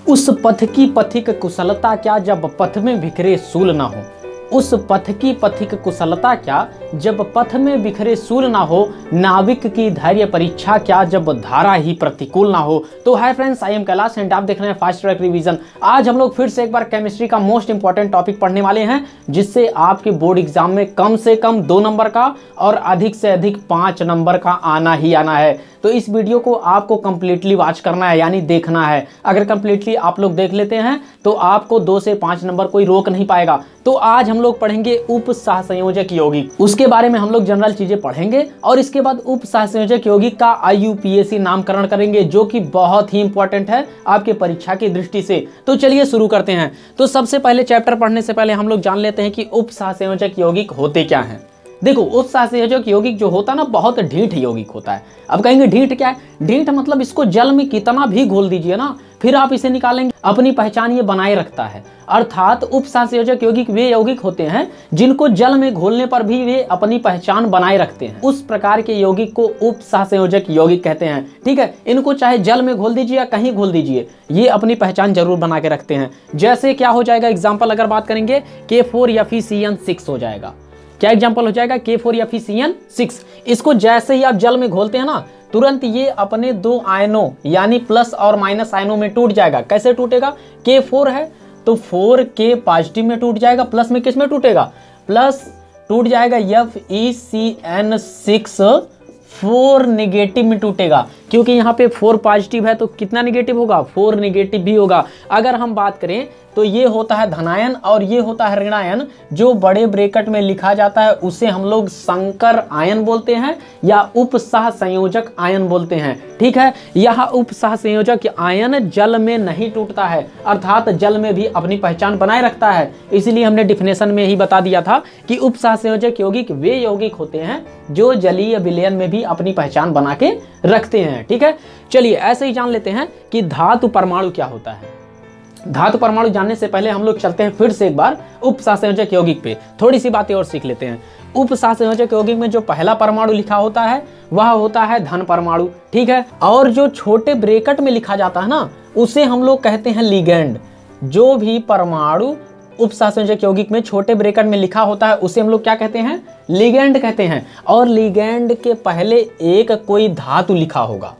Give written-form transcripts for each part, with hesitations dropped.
उस पथ की पथिक कुशलता क्या जब पथ में बिखरे सूल ना हो। उस पथ की पथिक कुशलता क्या जब पथ में बिखरे सूल ना हो। नाविक की धैर्य परीक्षा क्या जब धारा ही प्रतिकूल ना हो। तो hi friends, I am Kailash and आप देख रहे हैं फास्ट ट्रैक रिवीजन। आज हम लोग फिर से एक बार केमिस्ट्री का मोस्ट इंपॉर्टेंट टॉपिक पढ़ने वाले हैं, जिससे आपके बोर्ड एग्जाम में कम से कम 2 नंबर का और अधिक से अधिक 5 नंबर का आना ही आना है। तो इस वीडियो को आपको कंप्लीटली वॉच करना है, यानी देखना है। अगर कंप्लीटली आप लोग देख लेते हैं तो आपको 2 से 5 नंबर कोई रोक नहीं पाएगा। तो आज हम लोग पढ़ेंगे उप सहसंयोजक यौगिक, उसके बारे में हम लोग जनरल चीजें पढ़ेंगे और इसके बाद उप सहसंयोजक यौगिक का IUPAC नामकरण करेंगे, जो कि बहुत ही इंपॉर्टेंट है आपके परीक्षा की दृष्टि से। तो चलिए शुरू करते हैं। तो सबसे पहले चैप्टर पढ़ने से पहले हम लोग जान लेते हैं कि उप सहसंयोजक यौगिक होते क्या हैं। देखो, उप सहसंयोजक यौगिक जो होता है ना, बहुत ढीठ यौगिक होता है। अब कहेंगे ढीठ क्या है? ढीठ मतलब इसको जल में कितना भी घोल दीजिए ना, फिर आप इसे निकालेंगे, अपनी पहचान ये बनाए रखता है। अर्थात उप सहसंयोजक यौगिक वे यौगिक होते हैं जिनको जल में घोलने पर भी वे अपनी पहचान बनाए रखते हैं। उस प्रकार के यौगिक को उप सहसंयोजक यौगिक कहते हैं। ठीक है, इनको चाहे जल में घोल दीजिए या कहीं घोल दीजिए, ये अपनी पहचान जरूर बना के रखते हैं। जैसे क्या हो जाएगा, एग्जाम्पल अगर बात करेंगे, K4FeCN6 हो जाएगा। क्या एग्जाम्पल हो जाएगा? K4FeCN6। इसको जैसे ही आप जल में घोलते हैं ना, तुरंत ये अपने 2 आयनों यानी प्लस और माइनस आयनों में टूट जाएगा। कैसे टूटेगा? K4 है तो 4K पॉजिटिव में टूट जाएगा, प्लस में किस में टूटेगा? प्लस टूट जाएगा FeCN6 4 नेगेटिव में टूटेगा, क्योंकि यहाँ पे 4 पॉजिटिव है तो कितना नेगेटिव होगा? 4 नेगेटिव भी होगा। अगर हम बात करें तो ये होता है धनायन और ये होता है ऋणायन। जो बड़े ब्रैकेट में लिखा जाता है उसे हम लोग संकर आयन बोलते हैं या उप सहसंयोजक आयन बोलते हैं। ठीक है, यह उप सहसंयोजक आयन जल में नहीं टूटता है, अर्थात जल में भी अपनी पहचान बनाए रखता है। इसलिए हमने डिफिनेशन में ही बता दिया था कि उप सहसंयोजक यौगिक वे यौगिक होते हैं जो जलीय विलयन में भी अपनी पहचान बना के रखते हैं। ठीक है, चलिए ऐसे ही जान लेते हैं कि धातु परमाणु क्या होता है। धातु परमाणु जानने से पहले हम लोग चलते हैं फिर से एक बार उप सहसंयोजक यौगिक पे, थोड़ी सी बातें और सीख लेते हैं। उप सहसंयोजक यौगिक में जो पहला परमाणु लिखा होता है वह होता है धन परमाणु। ठीक है, और जो छोटे ब्रैकेट में लिखा जाता है ना, उसे हम लोग कहते हैं लिगैंड। जो भी परमाणु उप सहसंयोजक यौगिक में छोटे ब्रैकेट में लिखा होता है उसे हम लोग क्या कहते हैं? लिगैंड कहते हैं। और लिगैंड के पहले एक कोई धातु लिखा होगा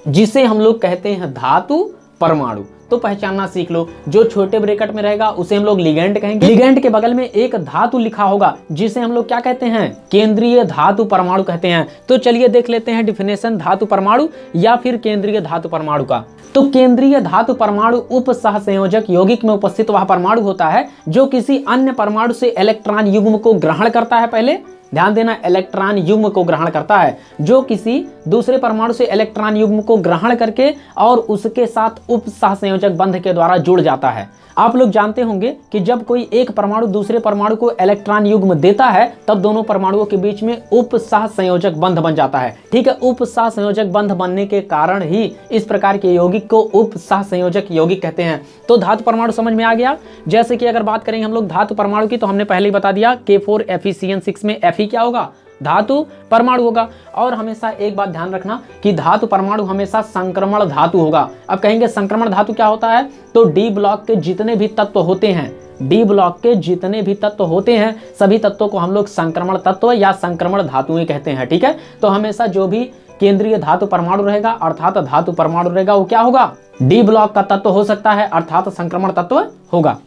जिसे हम लोग कहते हैं धातु परमाणु। तो पहचानना सीख लो, जो छोटे ब्रैकेट में रहेगा उसे हम लोग लिगैंड कहेंगे। लिगैंड के बगल में एक धातु लिखा होगा जिसे हम लोग क्या कहते हैं? केंद्रीय धातु परमाणु कहते हैं। तो चलिए देख लेते हैं डिफिनेशन धातु परमाणु या फिर केंद्रीय धातु परमाणु का। तो केंद्रीय धातु परमाणु उप सहसंयोजक यौगिक में उपस्थित वह परमाणु होता है जो किसी अन्य परमाणु से इलेक्ट्रॉन युग्म को ग्रहण करता है। पहले ध्यान देना, इलेक्ट्रॉन युग्म को ग्रहण करता है, जो किसी दूसरे परमाणु से इलेक्ट्रॉन युग्म को ग्रहण करके और उसके साथ उप सहसंयोजक बंध के द्वारा जुड़ जाता है। आप लोग जानते होंगे कि जब कोई एक परमाणु दूसरे परमाणु को इलेक्ट्रॉन युग्म देता है तब दोनों परमाणुओं के बीच में उप सहसंयोजक बंध बन जाता है। ठीक है, उप सहसंयोजक बंध बनने के कारण ही इस प्रकार के यौगिक को उप सहसंयोजक यौगिक कहते हैं। तो धातु परमाणु समझ में आ गया। जैसे कि अगर बात करेंगे हम लोग धातु परमाणु की, तो हमने पहले ही बता दिया K4FeCN6 में Fe क्या होगा? धातु परमाणु होगा। और हमेशा एक बात ध्यान रखना कि धातु परमाणु हमेशा संक्रमण धातु होगा। अब कहेंगे संक्रमण धातु क्या होता है? तो डी ब्लॉक के जितने भी तत्व होते हैं, डी ब्लॉक के जितने भी तत्व होते हैं सभी तत्वों को हम लोग संक्रमण तत्व या संक्रमण धातुएं कहते हैं। ठीक है, तो हमेशा जो भी केंद्रीय धातु परमाणु रहेगा अर्थात धातु परमाणु रहेगा वो क्या होगा? डी ब्लॉक का तत्व हो सकता है अर्थात संक्रमण तत्व होगा।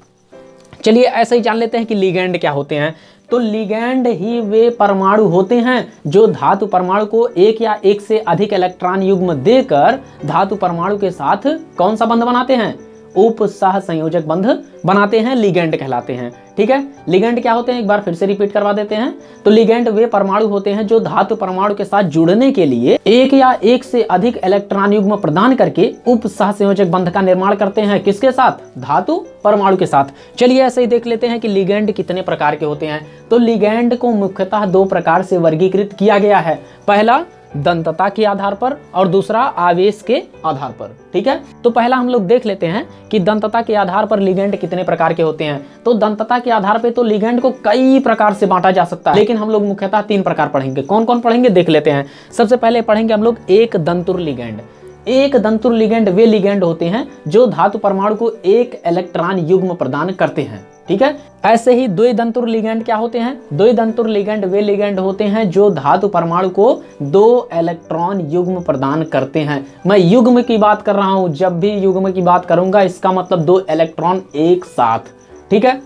चलिए ऐसे ही जान लेते हैं कि लिगैंड क्या होते हैं। तो लिगैंड ही वे परमाणु होते हैं जो धातु परमाणु को एक या एक से अधिक इलेक्ट्रॉन युग्म देकर धातु परमाणु के साथ कौन सा बंध बनाते हैं? उप सहसंयोजक बंध बनाते हैं, लिगैंड कहलाते हैं। ठीक है, लिगैंड क्या होते हैं एक बार फिर से रिपीट करवा देते हैं। तो लिगैंड वे परमाणु होते हैं जो धातु परमाणु के साथ जुड़ने के लिए एक या एक से अधिक इलेक्ट्रॉन युग्म प्रदान करके उप सहसंयोजक बंध का निर्माण करते हैं। किसके साथ? धातु परमाणु के साथ। चलिए ऐसे ही देख लेते हैं कि लिगैंड कितने प्रकार के होते हैं। तो लिगैंड को मुख्यतः 2 प्रकार से वर्गीकृत किया गया है। पहला दंतता के आधार पर और दूसरा आवेश के आधार पर। ठीक है, तो पहला हम लोग देख लेते हैं कि दंतता के आधार पर लिगैंड कितने प्रकार के होते हैं। तो दंतता के आधार पर तो लिगैंड को कई प्रकार से बांटा जा सकता है, लेकिन हम लोग मुख्यतः 3 प्रकार पढ़ेंगे। कौन कौन पढ़ेंगे देख लेते हैं। सबसे पहले पढ़ेंगे हम लोग एक दंतुर लिगैंड। एक दंतुर लिगेंड वे लिगेंड होते हैं जो धातु परमाणु को एक इलेक्ट्रॉन युग्म प्रदान करते हैं। ठीक है, ऐसे ही द्विदंतुर लिगेंड क्या होते हैं? द्विदंतुर लिगेंड वे लिगेंड होते हैं जो धातु परमाणु को 2 इलेक्ट्रॉन युग्म प्रदान करते हैं। मैं युग्म की बात कर रहा हूं, जब भी युग्म की बात करूंगा इसका मतलब 2 इलेक्ट्रॉन एक साथ। ठीक है,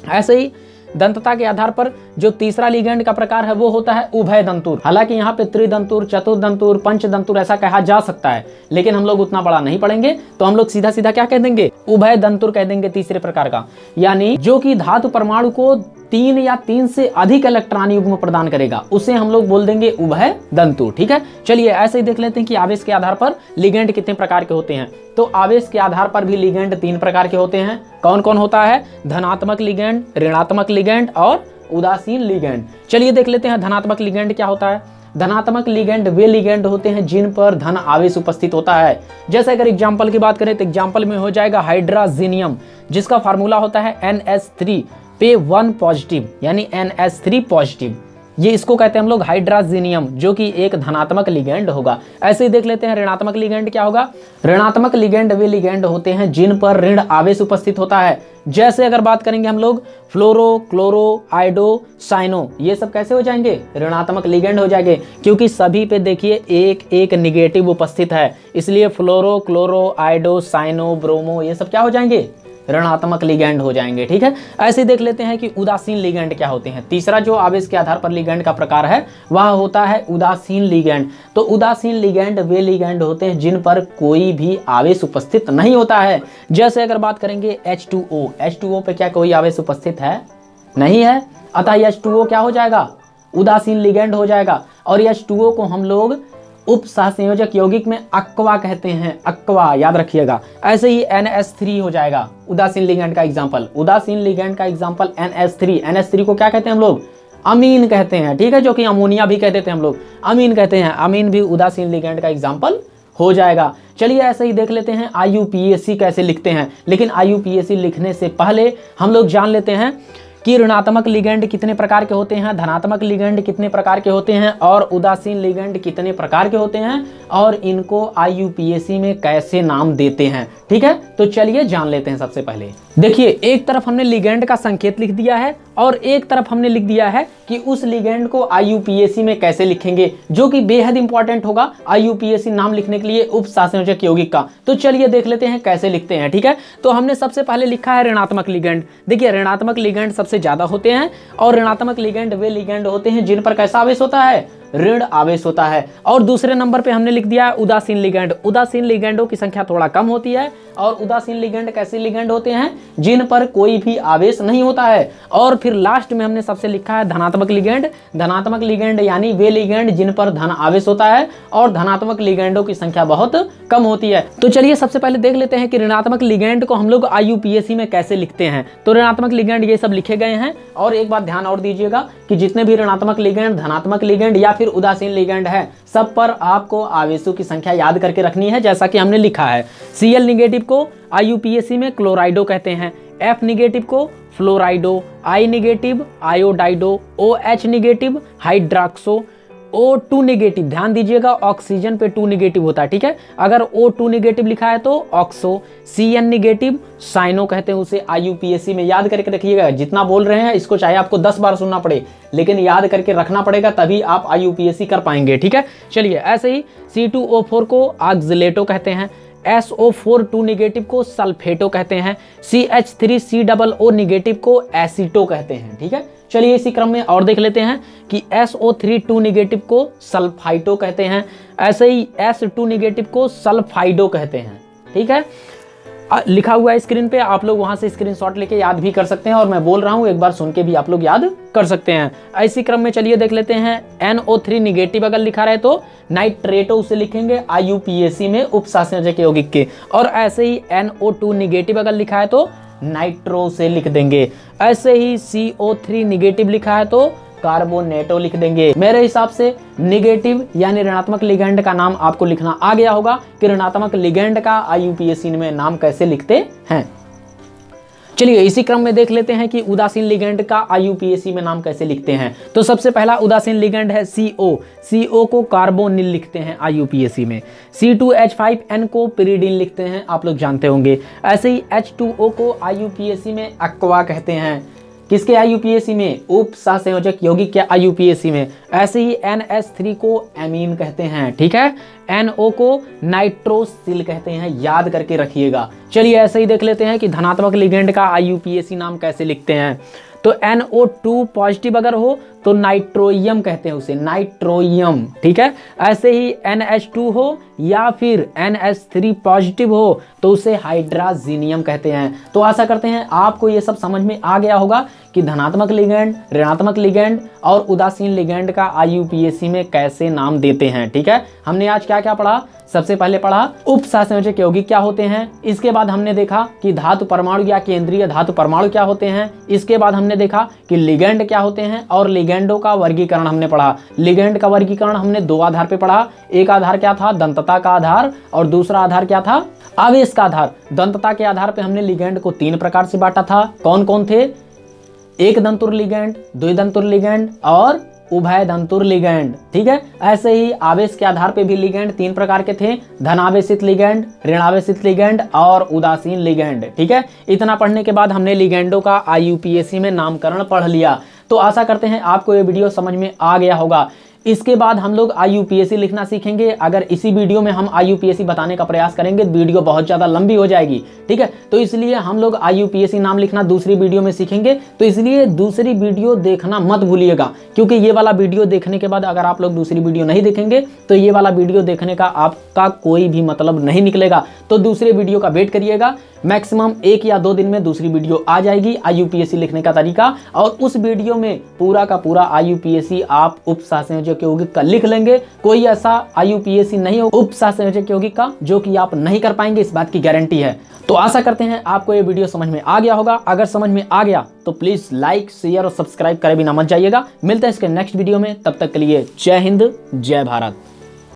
ऐसे ही दंतता के आधार पर जो तीसरा लिगेंड का प्रकार है वो होता है उभय दंतुर। हालांकि यहाँ पे त्रिदंतुर, चतुर्दंतुर, पंचदंतुर ऐसा कहा जा सकता है, लेकिन हम लोग उतना बड़ा नहीं पढ़ेंगे, तो हम लोग सीधा सीधा क्या कह देंगे? उभय दंतुर कह देंगे तीसरे प्रकार का, यानी जो कि धातु परमाणु को 3 या 3 से अधिक इलेक्ट्रॉन युग्म प्रदान करेगा, उसे हम लोग बोल देंगे उभय दंतुर। ठीक है, चलिए ऐसे ही देख लेते हैं कि आवेश के आधार पर लिगेंड कितने प्रकार के होते हैं। तो आवेश के आधार पर भी लिगेंड 3 प्रकार के होते हैं। कौन कौन होता है? धनात्मक लिगेंड, ऋणात्मक लिगेंड और उदासीन लिगेंड। चलिए देख लेते हैं धनात्मक लिगेंड क्या होता है। धनात्मक लिगेंड वे लिगेंड होते हैं जिन पर धन आवेश उपस्थित होता है। जैसे अगर एग्जांपल की बात करें तो एग्जांपल में हो जाएगा हाइड्राजीनियम, जिसका फार्मूला होता है NH3 पे 1 पॉजिटिव, यानी NH3 पॉजिटिव। ये इसको कहते हैं हम लोग हाइड्राजीनियम, जो कि एक धनात्मक लिगेंड होगा। ऐसे ही देख लेते हैं ऋणात्मक लिगेंड क्या होगा। ऋणात्मक लिगेंड वे लिगेंड होते हैं जिन पर ऋण आवेश उपस्थित होता है। जैसे अगर बात करेंगे हम लोग फ्लोरो, क्लोरो, आइडो, साइनो, ये सब कैसे हो जाएंगे? ऋणात्मक लिगेंड हो जाएंगे, क्योंकि सभी पे देखिए एक एक निगेटिव उपस्थित है, इसलिए फ्लोरो, क्लोरो, आइडो, साइनो, ब्रोमो ये सब क्या हो जाएंगे? ऋणात्मक लिगेंड हो जाएंगे। ठीक है, ऐसे देख लेते हैं कि उदासीन लिगेंड क्या होते हैं। तीसरा जो आवेश के आधार पर लिगेंड का प्रकार है वह होता है उदासीन लिगेंड। तो उदासीन लिगेंड वे लिगेंड होते हैं जिन पर कोई भी आवेश उपस्थित नहीं होता है। जैसे अगर बात करेंगे H2O, H2O पे क्या कोई आवेश उपस्थित है? नहीं है, अतः H2O क्या हो जाएगा? उदासीन लिगेंड हो जाएगा। और H2O को हम लोग उप सहसंयोजक यौगिक में अक्वा कहते हैं, अक्वा याद रखिएगा। ऐसे ही NH3 हो जाएगा उदासीन लिगेंड का एग्जांपल। उदासीन लिगेंड का एग्जांपल NH3। NH3 को क्या कहते हैं हम लोग? अमीन कहते हैं। ठीक है, जो कि अमोनिया भी कह देते हैं हम लोग, अमीन कहते हैं। अमीन भी उदासीन लिगेंड का एग्जांपल हो जाएगा। चलिए ऐसे ही देख लेते हैं IUPAC कैसे लिखते हैं। लेकिन IUPAC लिखने से पहले हम लोग जान लेते हैं कि ऋणात्मक लिगेंड कितने प्रकार के होते हैं, धनात्मक लिगेंड कितने प्रकार के होते हैं और उदासीन लिगेंड कितने प्रकार के होते हैं, और इनको IUPAC में कैसे नाम देते हैं। ठीक है, तो चलिए जान लेते हैं। सबसे पहले देखिए, एक तरफ हमने लिगेंड का संकेत लिख दिया है और एक तरफ हमने लिख दिया है कि उस लिगेंड को IUPAC में कैसे लिखेंगे, जो कि बेहद इंपॉर्टेंट होगा IUPAC नाम लिखने के लिए उप सहसंयोजक यौगिक का। तो चलिए देख लेते हैं कैसे लिखते हैं। ठीक है, तो हमने सबसे पहले लिखा है ऋणात्मक लिगेंड। देखिए, ऋणात्मक लिगेंड सबसे ज्यादा होते हैं और ऋणात्मक लिगेंड वे लिगेंड होते हैं जिन पर कैसा आवेश होता है? ऋण आवेश होता है। और दूसरे नंबर पे हमने लिख दिया है उदासीन लिगेंड। उदासीन लिगेंडों की संख्या थोड़ा कम होती है और उदासीन लिगेंड कैसे लिगेंड होते हैं? जिन पर कोई भी आवेश नहीं होता है। और फिर लास्ट में हमने सबसे लिखा है धनात्मक लिगेंड। धनात्मक लिगेंड यानी वे लिगेंड जिन पर धन आवेश होता है और धनात्मक लिगेंडों की संख्या बहुत कम होती है। तो चलिए सबसे पहले देख लेते हैं कि ऋणात्मक लिगेंड को हम लोग IUPAC में कैसे लिखते हैं। तो ऋणात्मक लिगेंड ये सब लिखे गए हैं। और एक बात ध्यान और दीजिएगा कि जितने भी ऋणात्मक लिगेंड, धनात्मक लिगेंड या फिर उदासीन लिगेंड है, सब पर आपको आवेशों की संख्या याद करके रखनी है, जैसा कि हमने लिखा है। Cl निगेटिव को IUPAC में क्लोराइडो कहते हैं, F निगेटिव को fluorido, I negative iodido, OH negative hydroxo, O2 negative, ध्यान दीजिएगा ऑक्सीजन पे 2 निगेटिव होता है। ठीक है, अगर O2 निगेटिव लिखा है तो ऑक्सो, Cn निगेटिव साइनो कहते हैं उसे। IUPAC में याद करके रखिएगा, जितना बोल रहे हैं इसको चाहे आपको 10 बार सुनना पड़े, लेकिन याद करके रखना पड़ेगा, तभी आप IUPAC कर पाएंगे। ठीक है, चलिए ऐसे ही C2O4 को ऑक्सिलेटो कहते हैं, SO4 2 निगेटिव को सल्फेटो कहते हैं, CH3COO निगेटिव को एसीटो कहते हैं। ठीक है, चलिए इसी क्रम में और देख लेते हैं कि SO3 2 निगेटिव को सल्फाइटो कहते हैं, ऐसे ही S2 निगेटिव को सल्फाइडो कहते हैं। ठीक है, लिखा हुआ है स्क्रीन पे, आप लोग वहां से स्क्रीनशॉट लेके याद भी कर सकते हैं, और मैं बोल रहा हूं एक बार सुन के भी आप लोग याद कर सकते हैं। इसी क्रम में चलिए देख लेते हैं NO3 निगेटिव अगर लिखा रहे तो नाइट्रेटो उसे लिखेंगे IUPAC में उप सहसंयोजक यौगिक के, और ऐसे ही NO2 निगेटिव अगर लिखा है तो नाइट्रो से लिख देंगे। ऐसे ही CO3 निगेटिव लिखा है तो कार्बोनेटो लिख देंगे। मेरे हिसाब से निगेटिव यानी ऋणात्मक लिगेंड का नाम आपको लिखना आ गया होगा कि ऋणात्मक लिगेंड का IUPAC में नाम कैसे लिखते हैं। चलिए इसी क्रम में देख लेते हैं कि उदासीन लिगेंड का आईयूपीएसी में नाम कैसे लिखते हैं। तो सबसे पहला उदासीन लिगेंड है CO। CO को कार्बोनिल लिखते हैं आईयूपीएसी में। C2H5N को पिरिडिन लिखते हैं, आप लोग जानते होंगे। ऐसे ही H2O को आईयूपीएसी में एक्वा कहते हैं। किसके आईयूपीएसी में? उप सहसंयोजक यौगिक के आईयूपीएसी में। ऐसे ही NH3 को एमीन कहते हैं, ठीक है। NO को नाइट्रोसिल कहते हैं, याद करके रखिएगा। चलिए ऐसे ही देख लेते हैं कि धनात्मक लिगेंड का आईयूपीएसी नाम कैसे लिखते हैं। तो NO2 पॉजिटिव अगर हो तो नाइट्रोइयम कहते हैं उसे, नाइट्रोइयम, ठीक है। ऐसे ही NH2 हो या फिर NH3 पॉजिटिव हो तो उसे हाइड्राजीनियम कहते हैं। तो आशा करते हैं आपको ये सब समझ में आ गया होगा कि धनात्मक लिगेंड, ऋणात्मक लिगेंड और उदासीन लिगेंड का आईयूपीएसी में कैसे नाम देते हैं, ठीक है। हमने आज क्या क्या पढ़ा? सबसे पहले पढ़ा उप सहसंयोजक यौगिक क्या होते हैं। इसके बाद हमने देखा कि धातु परमाणु या केंद्रीय धातु परमाणु क्या होते हैं। इसके बाद हमने देखा कि लिगेंड क्या होते हैं और लिगेंडों का वर्गीकरण हमने पढ़ा। लिगेंड का वर्गीकरण हमने दो आधार पे पढ़ा। एक आधार क्या था? दंतता का आधार, और दूसरा आधार क्या था? आवेश का आधार। दंतता के आधार पे हमने लिगेंड को 3 प्रकार से बांटा था। कौन कौन थे? एक दंतुर लिगेंड, द्विदंतुर लिगेंड और उभय दंतुर लिगेंड, ठीक है। ऐसे ही आवेश के आधार पे भी लिगेंड 3 प्रकार के थे, धनावेशित लिगेंड, ऋणावेशित लिगेंड और उदासीन लिगेंड, ठीक है। इतना पढ़ने के बाद हमने लिगेंडों का आईयूपीएसी में नामकरण पढ़ लिया। तो आशा करते हैं आपको ये वीडियो समझ में आ गया होगा। इसके बाद हम लोग आईयूपीएसी लिखना सीखेंगे। अगर इसी वीडियो में हम आईयूपीएसी बताने का प्रयास करेंगे तो वीडियो बहुत ज़्यादा लंबी हो जाएगी, ठीक है। तो इसलिए हम लोग आईयूपीएसी नाम लिखना दूसरी वीडियो में सीखेंगे। तो इसलिए दूसरी वीडियो देखना मत भूलिएगा, क्योंकि ये वाला वीडियो देखने के बाद अगर आप लोग दूसरी वीडियो नहीं देखेंगे तो ये वाला वीडियो देखने का आपका कोई भी मतलब नहीं निकलेगा। तो दूसरे वीडियो का वेट करिएगा। मैक्सिमम 1 या 2 दिन में दूसरी वीडियो आ जाएगी आईयूपीएसी लिखने का तरीका, और उस वीडियो में पूरा का पूरा आईयूपीएसी आप उप सहसंयोजक यौगिक का लिख लेंगे। कोई ऐसा आईयूपीएसी नहीं हो उप सहसंयोजक यौगिक का जो कि आप नहीं कर पाएंगे, इस बात की गारंटी है। तो आशा करते हैं आपको ये वीडियो समझ में आ गया होगा। अगर समझ में आ गया तो प्लीज लाइक, शेयर और सब्सक्राइब करे बिना मत जाइएगा। मिलते हैं इसके नेक्स्ट वीडियो में, तब तक के लिए जय हिंद, जय भारत।